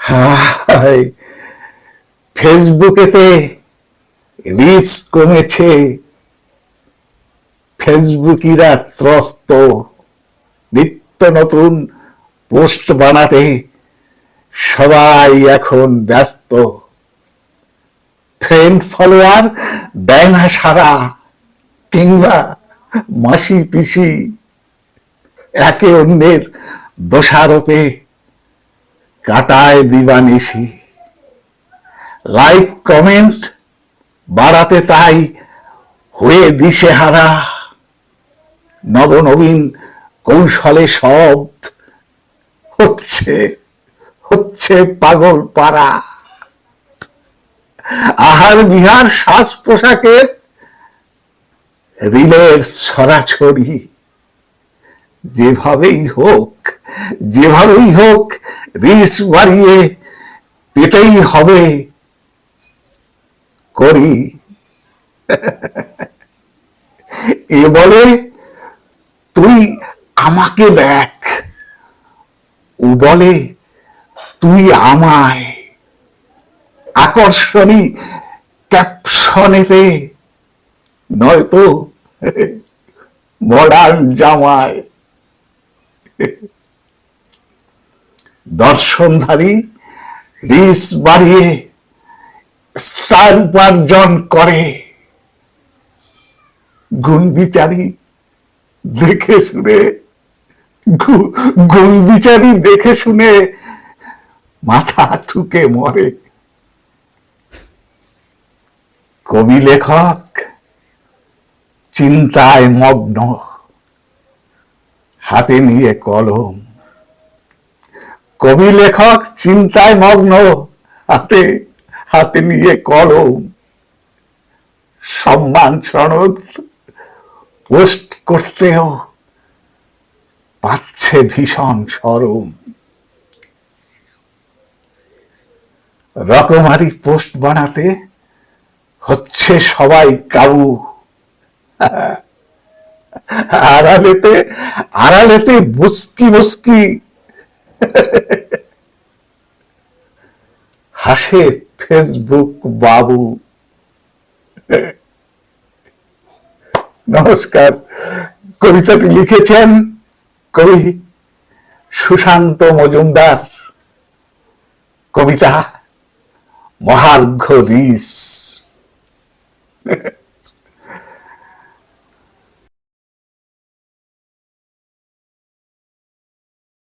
হায়, ফেসবুকেতে rich কমেছে, ফেসবুকিরা ত্রস্ত, নিত্য নতুন পোস্ট বানাতে সবাই এখন ব্যস্ত। ফ্রেন্ড ফলোয়ার দেয় না সারা, কিংবা মাসি পিসি একে অন্যের দোষারোপে কাটায় দিবানিশি। লাইক কমেন্ট বাড়াতে তাই হয়ে দিশেহারা, নবনবীন কৌশলে সব হচ্ছে হচ্ছে পাগল পাড়া। আহার বিহার সাজ পোশাকের রিলের ছড়াছড়ি, যেভাবেই হোক রিচ বাড়িয়ে পেতেই হবে করি। এ বলে তুই আমাকে দেখ, ও বলে তুই আমায়, আকর্ষণী ক্যাপশনেতে নয়তো মডার্ন জামায়। দর্শনধারী রিচ বাড়িয়ে স্টার উপার্জন করে, গুণ বিচারী দেখে শুনে মাথা ঠুকে মরে। কবি লেখক চিন্তায় মগ্ন, হাতে নিয়ে কলম। কবি লেখক চিন্তায় মগ্ন, হাতে নিয়ে কলম। সম্মান সনদ পোস্ট করতেও পাচ্ছে ভীষণ শরম। রকমারি পোস্ট বানাতে হচ্ছে সবাই কাবু। আড়ালেতে মুস্কি হাসে ফেসবুক বাবু। নমস্কার। কবিতাটি লিখেছেন কবি সুশান্ত মজুমদার। কবিতা মহার্ঘ রিচ।